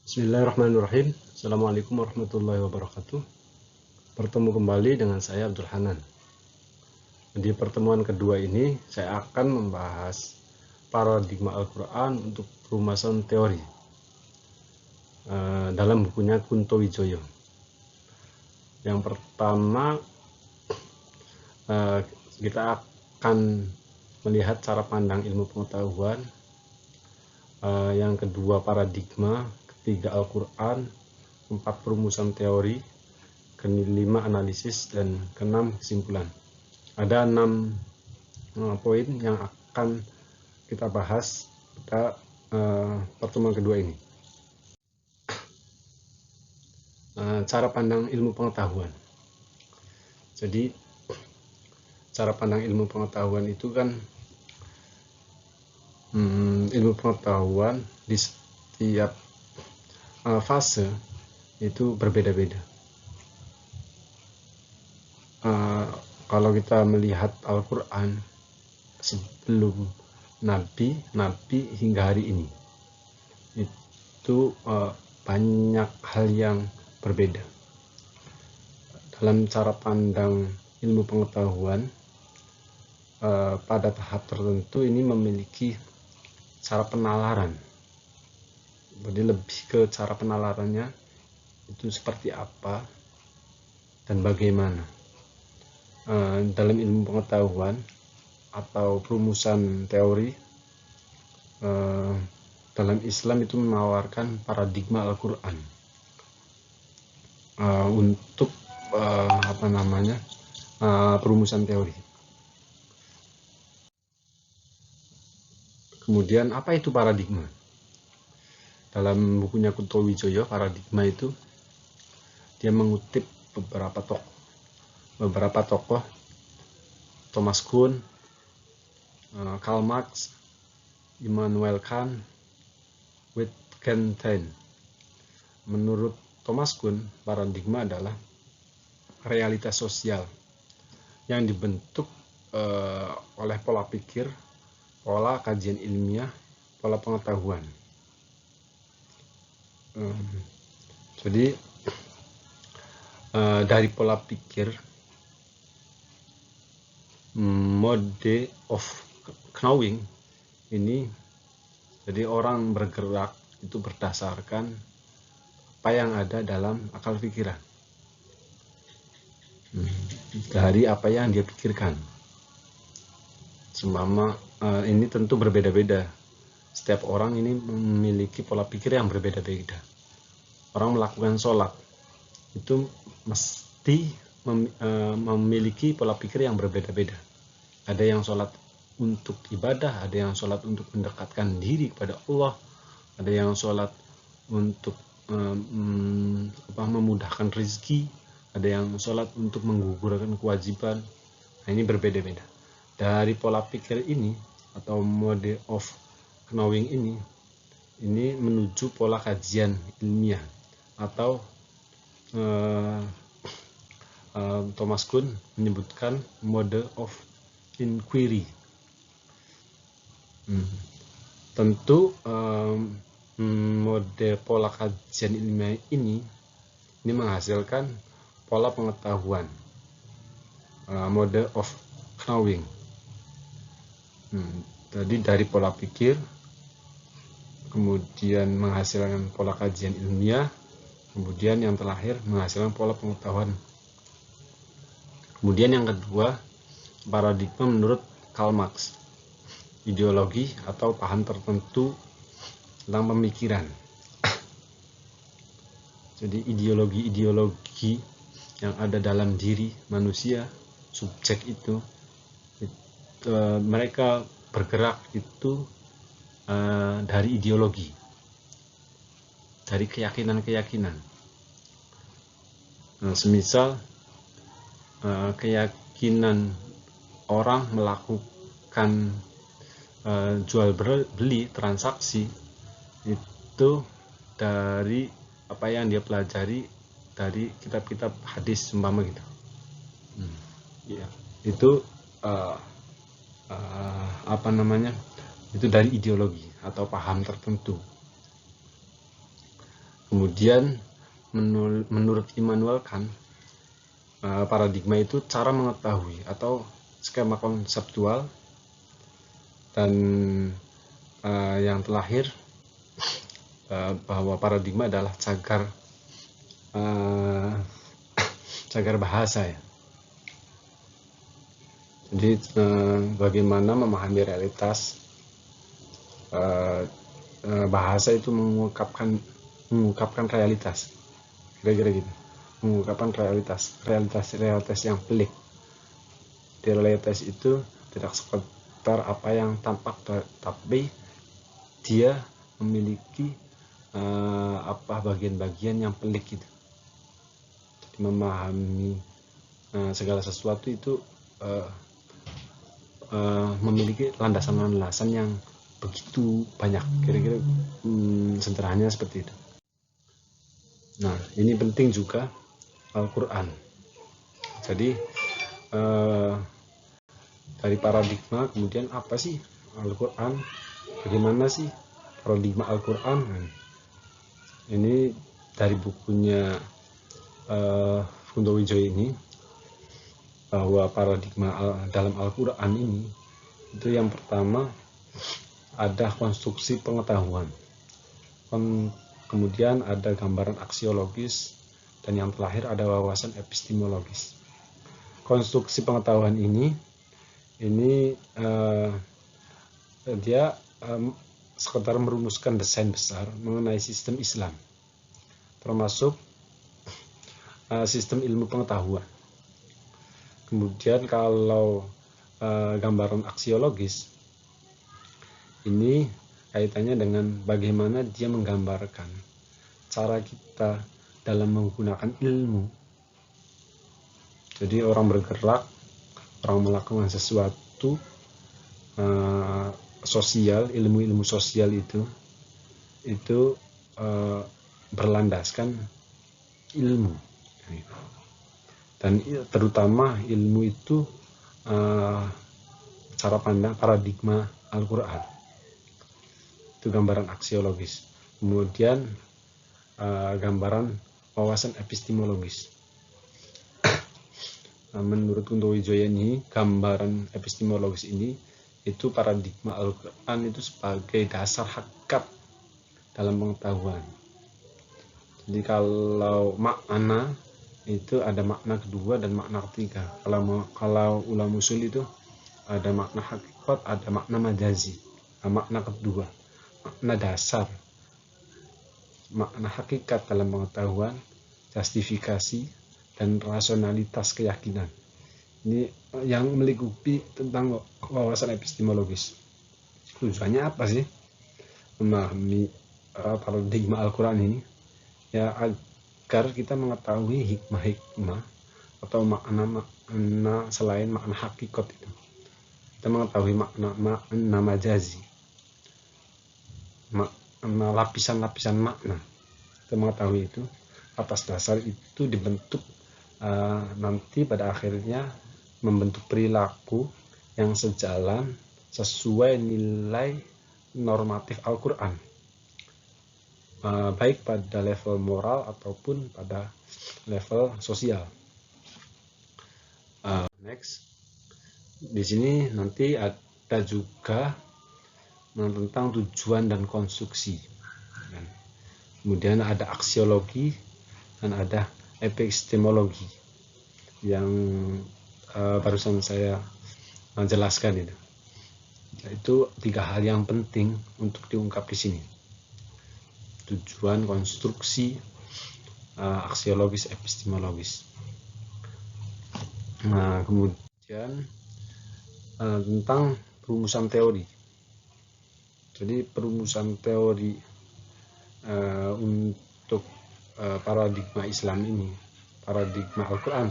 Bismillahirrahmanirrahim. Assalamualaikum warahmatullahi wabarakatuh. Bertemu kembali dengan saya Abdul Hanan. Di pertemuan kedua ini saya akan membahas paradigma Al-Quran untuk perumasan teori dalam bukunya Kunto Wijoyo. Yang pertama kita akan melihat cara pandang ilmu pengetahuan, yang kedua paradigma, ketiga Al-Quran, keempat perumusan teori, kelima analisis, dan keenam kesimpulan. Ada 6 poin yang akan kita bahas pada pertemuan kedua ini. Cara pandang ilmu pengetahuan. Jadi cara pandang ilmu pengetahuan itu kan ilmu pengetahuan di setiap fase itu berbeda-beda. Kalau kita melihat Al-Quran sebelum Nabi hingga hari ini, itu banyak hal yang berbeda. Dalam cara pandang ilmu pengetahuan, pada tahap tertentu ini memiliki cara penalaran. Jadi lebih ke cara penalarannya itu seperti apa dan bagaimana. Dalam ilmu pengetahuan atau perumusan teori, dalam Islam itu menawarkan paradigma Al-Quran untuk perumusan teori. Kemudian apa itu paradigma? Dalam bukunya Kunto Wijoyo, paradigma itu dia mengutip beberapa tokoh Thomas Kuhn, Karl Marx, Immanuel Kant, Wittgenstein. Menurut Thomas Kuhn, paradigma adalah realitas sosial yang dibentuk oleh pola pikir, pola kajian ilmiah, pola pengetahuan. Jadi dari pola pikir, mode of knowing ini, jadi orang bergerak itu berdasarkan apa yang ada dalam akal pikiran, dari apa yang dia pikirkan. Seumpama ini tentu berbeda-beda. Setiap orang ini memiliki pola pikir yang berbeda-beda. Orang melakukan sholat itu mesti memiliki pola pikir yang berbeda-beda. Ada yang sholat untuk ibadah, ada yang sholat untuk mendekatkan diri kepada Allah, ada yang sholat untuk memudahkan rezeki, ada yang sholat untuk menggugurkan kewajiban. Nah, ini berbeda-beda. Dari pola pikir ini atau mode of knowing ini menuju pola kajian ilmiah atau Thomas Kuhn menyebutkan mode of inquiry. Tentu mode pola kajian ilmiah ini menghasilkan pola pengetahuan, mode of knowing. Jadi dari pola pikir, kemudian menghasilkan pola kajian ilmiah, kemudian yang terakhir menghasilkan pola pengetahuan. Kemudian yang kedua, paradigma menurut Karl Marx, ideologi atau paham tertentu tentang pemikiran. Jadi ideologi yang ada dalam diri manusia, subjek itu mereka bergerak itu dari ideologi, dari keyakinan-keyakinan. Semisal keyakinan orang melakukan jual beli, transaksi itu dari apa yang dia pelajari dari kitab-kitab hadis umpama gitu. Itu itu dari ideologi atau paham tertentu. Kemudian menurut Immanuel Kant, paradigma itu cara mengetahui atau skema konseptual, dan yang terakhir bahwa paradigma adalah cagar bahasa ya. Jadi bagaimana memahami realitas, bahasa itu mengungkapkan realitas, kira-kira gitu, mengungkapkan realitas yang pelik. Di realitas itu tidak sekedar apa yang tampak, tapi dia memiliki bagian-bagian yang pelik gitu. Jadi memahami segala sesuatu itu memiliki landasan-landasan yang begitu banyak, kira-kira sederhananya seperti itu. Nah, ini penting juga Al-Quran. Jadi dari paradigma, kemudian apa sih Al-Quran, bagaimana sih paradigma Al-Quran. Ini dari bukunya Kunto Wijoyo ini, bahwa paradigma dalam Al-Quran ini itu yang pertama ada konstruksi pengetahuan, kemudian ada gambaran aksiologis, dan yang terakhir ada wawasan epistemologis. Konstruksi pengetahuan ini dia sekedar merumuskan desain besar mengenai sistem Islam, termasuk sistem ilmu pengetahuan. Kemudian kalau gambaran aksiologis ini kaitannya dengan bagaimana dia menggambarkan cara kita dalam menggunakan ilmu. Jadi orang bergerak, orang melakukan sesuatu sosial, ilmu-ilmu sosial itu berlandaskan ilmu. Dan terutama ilmu itu cara pandang paradigma Al-Quran. Itu gambaran aksiologis. Kemudian gambaran wawasan epistemologis. Menurut Kunto Wijoyo ini, gambaran epistemologis ini itu paradigma Al-Quran itu sebagai dasar hakikat dalam pengetahuan. Jadi kalau makna itu ada makna kedua dan makna ketiga. Kalau ulama usul itu ada makna hakikat, ada makna majazi. Makna kedua, makna dasar, makna hakikat dalam pengetahuan, justifikasi, dan rasionalitas keyakinan. Ini yang melingkupi tentang wawasan epistemologis. Tujuannya apa sih memahami paradigma Al-Quran ini? Ya agar kita mengetahui hikmah-hikmah atau makna selain makna hakikat itu. Kita mengetahui makna majazi, makna lapisan-lapisan makna. Kita mengetahui itu, atas dasar itu dibentuk nanti pada akhirnya membentuk perilaku yang sesuai nilai normatif Al-Quran, baik pada level moral ataupun pada level sosial. Next, di sini nanti ada juga tentang tujuan dan konstruksi. Kemudian ada aksiologi dan ada epistemologi yang barusan saya jelaskan itu. Itu tiga hal yang penting untuk diungkap di sini. Tujuan, konstruksi, aksiologis, epistemologis. Nah, kemudian tentang perumusan teori. Jadi perumusan teori untuk paradigma Islam ini, paradigma Al-Quran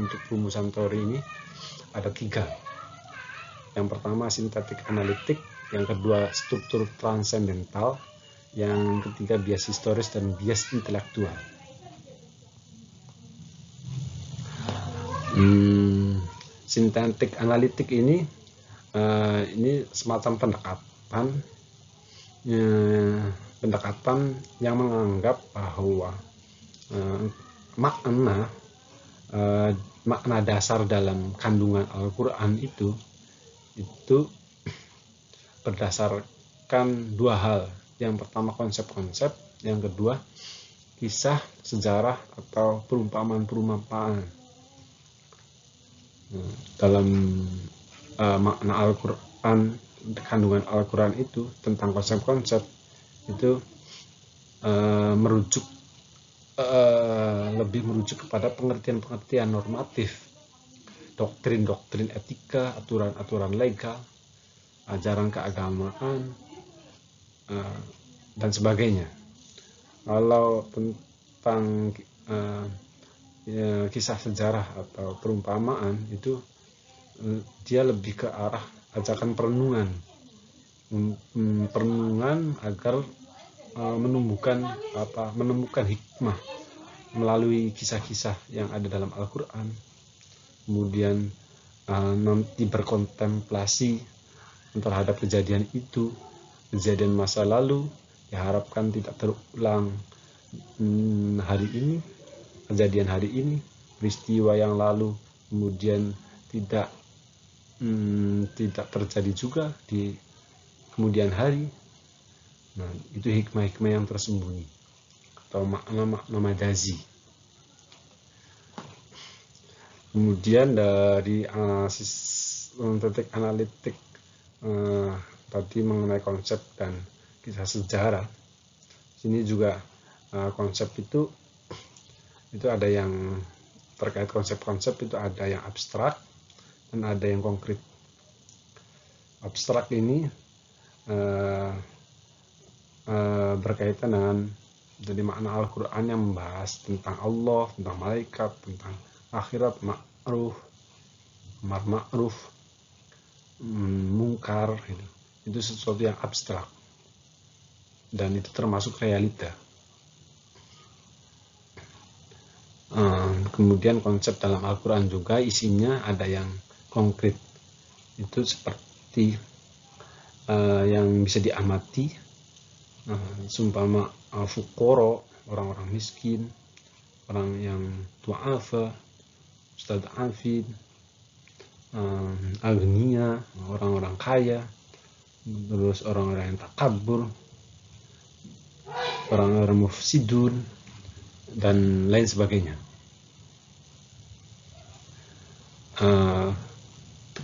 untuk perumusan teori ini ada 3. Yang pertama sintetik analitik, yang kedua struktur transendental, yang ketiga bias historis dan bias intelektual. Sintetik analitik ini semacam pendekatan pendekatan yang menganggap bahwa makna dasar dalam kandungan Al-Quran itu berdasarkan dua hal. Yang pertama konsep-konsep, yang kedua kisah, sejarah atau perumpamaan-perumpamaan. Dalam makna Al-Quran, kandungan Al-Quran itu tentang konsep-konsep itu lebih merujuk kepada pengertian-pengertian normatif, doktrin-doktrin etika, aturan-aturan legal, ajaran keagamaan, dan sebagainya. Kalau tentang kisah sejarah atau perumpamaan itu dia lebih ke arah ajakan perenungan agar menemukan hikmah melalui kisah-kisah yang ada dalam Al-Quran. Kemudian nanti berkontemplasi terhadap kejadian itu, kejadian masa lalu diharapkan tidak terulang hari ini, kejadian hari ini, peristiwa yang lalu kemudian tidak terjadi juga di kemudian hari. Nah, itu hikmah-hikmah yang tersembunyi atau makna-makna majazi. Kemudian dari titik analitik tadi mengenai konsep dan kisah sejarah, sini juga konsep itu ada yang terkait konsep-konsep itu ada yang abstrak dan ada yang konkret. Abstrak ini berkaitan dengan jadi makna Al-Quran yang membahas tentang Allah, tentang malaikat, tentang akhirat, amar ma'ruf, mungkar, itu sesuatu yang abstrak dan itu termasuk realita. Kemudian konsep dalam Al-Quran juga isinya ada yang konkret, itu seperti yang bisa diamati, seumpama fuqara, orang-orang miskin, orang yang du'afa, mustad'afin, agniya, orang-orang kaya, terus orang-orang yang takabur, orang-orang mufsidun, dan lain sebagainya.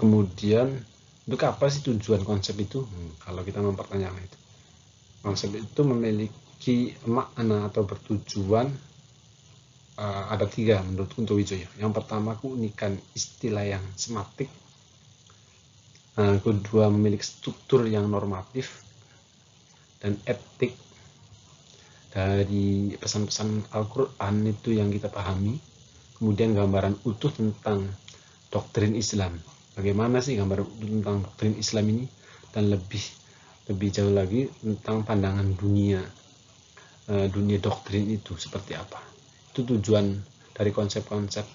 Kemudian untuk apa sih tujuan konsep itu? Kalau kita mempertanyakan itu, konsep itu memiliki makna atau bertujuan ada tiga menurut Kunto Wijoyo. Yang pertama, keunikan istilah yang sematik. Kedua, memiliki struktur yang normatif dan etik dari pesan-pesan Al-Quran itu yang kita pahami. Kemudian gambaran utuh tentang doktrin Islam. Bagaimana sih gambaran utuh tentang doktrin Islam ini, dan lebih jauh lagi tentang pandangan dunia doktrin itu seperti apa. Itu tujuan dari konsep-konsep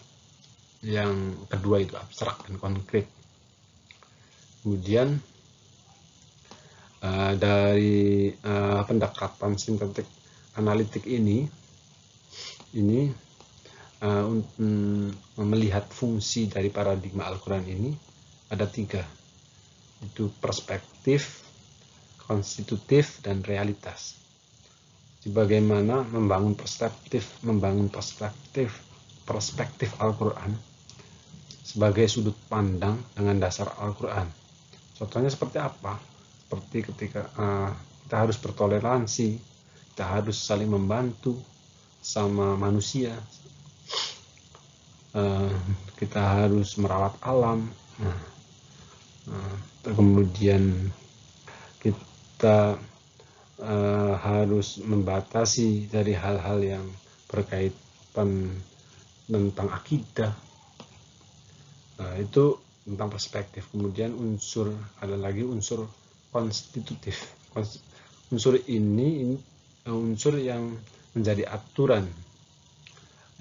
yang kedua, itu abstrak dan konkret. Kemudian dari pendekatan sintetik analitik ini melihat fungsi dari paradigma Al-Quran ini ada tiga, itu perspektif, konstitutif, dan realitas. Bagaimana membangun perspektif Al-Quran sebagai sudut pandang dengan dasar Al-Quran. Contohnya seperti apa? Seperti ketika kita harus bertoleransi, kita harus saling membantu sama manusia, kita harus merawat alam, kemudian kita harus membatasi dari hal-hal yang berkaitan tentang akidah. Itu tentang perspektif. Kemudian ada lagi unsur konstitutif. Unsur ini unsur yang menjadi aturan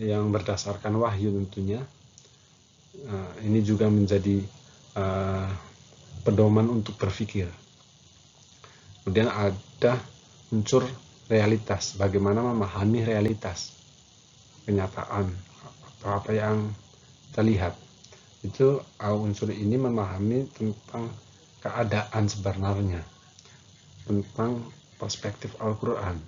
yang berdasarkan wahyu tentunya. Ini juga menjadi pedoman untuk berpikir. Kemudian ada unsur realitas, bagaimana memahami realitas, kenyataan, atau apa yang terlihat. Itu unsur ini memahami tentang keadaan sebenarnya, tentang perspektif Al-Quran.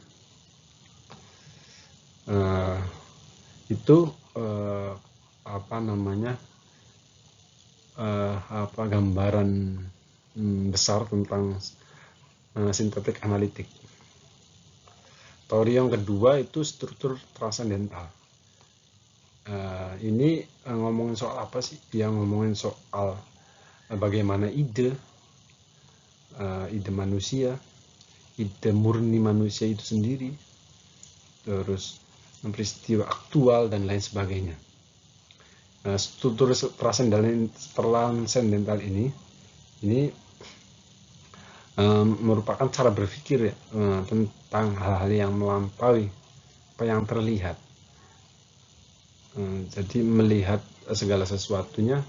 Itu gambaran besar tentang sintetik analitik. Teori yang kedua itu struktur transendental. Ini ngomongin soal apa sih? Yang ngomongin soal bagaimana ide manusia, ide murni manusia itu sendiri, terus peristiwa aktual dan lain sebagainya. Struktur transendental ini merupakan cara berpikir tentang hal-hal yang melampaui apa yang terlihat. Jadi melihat segala sesuatunya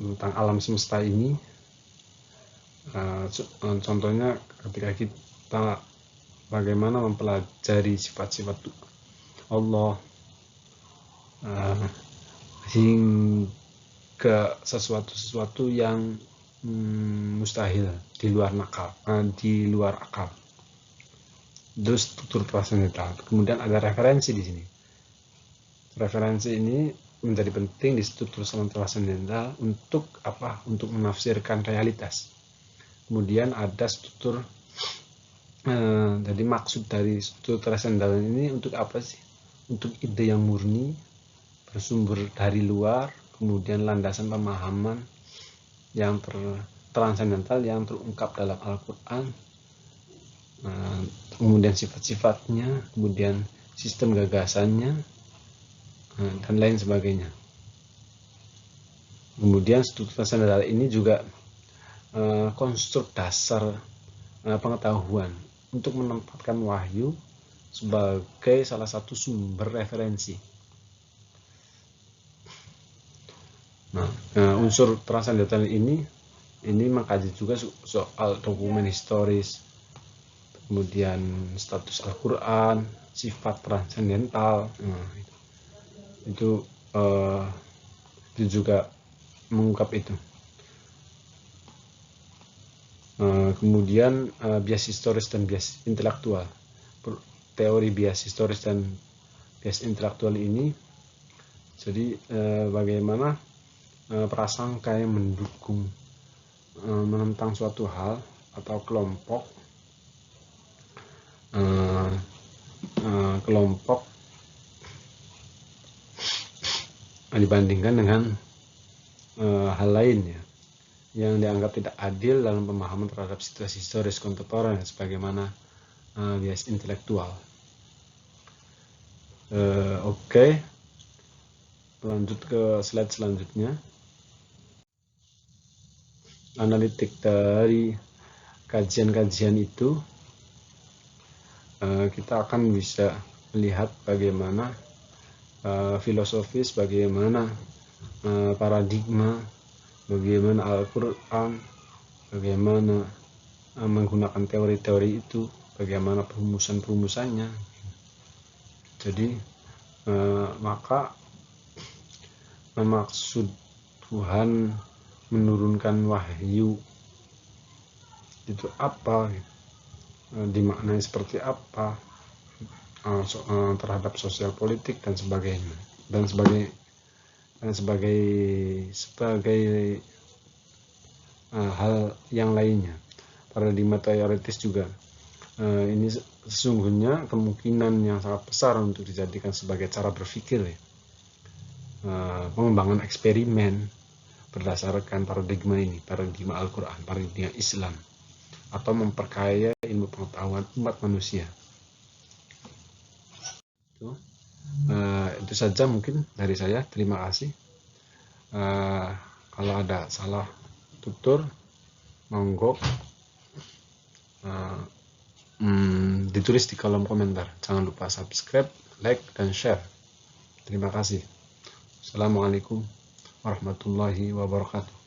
tentang alam semesta ini. Contohnya ketika kita bagaimana mempelajari sifat-sifat Allah, hingga sesuatu yang mustahil, di luar akal. Itu struktur transendental. Kemudian ada referensi di sini. Referensi ini menjadi penting di struktur transendental untuk apa? Untuk menafsirkan realitas. Kemudian ada struktur, jadi maksud dari struktur transendental ini untuk apa sih? Untuk ide yang murni, bersumber dari luar, kemudian landasan pemahaman yang transendental yang terungkap dalam Al-Quran, kemudian sifat-sifatnya, kemudian sistem gagasannya, dan lain sebagainya. Kemudian struktur transendental ini juga konstruk dasar pengetahuan untuk menempatkan wahyu sebagai salah satu sumber referensi. Unsur transendental ini mengkaji juga soal dokumen historis, kemudian status Al-Quran, sifat transendental. Itu juga mengungkap itu. Kemudian bias historis dan bias intelektual. Teori bias historis dan bias intelektual ini, jadi bagaimana prasangka yang mendukung, menentang suatu hal atau kelompok dibandingkan dengan hal lainnya yang dianggap tidak adil dalam pemahaman terhadap situasi historis kontemporer, sebagaimana bias intelektual. Oke. Lanjut ke slide selanjutnya. Analitik dari kajian-kajian itu, kita akan bisa melihat bagaimana filosofis, bagaimana paradigma, bagaimana Al-Quran, bagaimana menggunakan teori-teori itu, bagaimana perumusan-perumusannya. Jadi maka maksud Tuhan menurunkan wahyu itu apa, dimaknai seperti apa, terhadap sosial politik dan sebagainya, dan sebagai hal yang lainnya. Paradigma teoritis juga ini sesungguhnya kemungkinan yang sangat besar untuk dijadikan sebagai cara berpikir, pengembangan eksperimen berdasarkan paradigma ini, paradigma Al-Quran, paradigma Islam, atau memperkaya ilmu pengetahuan umat manusia. Itu saja mungkin dari saya. Terima kasih. Kalau ada salah tutur, monggo ditulis di kolom komentar. Jangan lupa subscribe, like, dan share. Terima kasih. Assalamualaikum warahmatullahi wabarakatuh.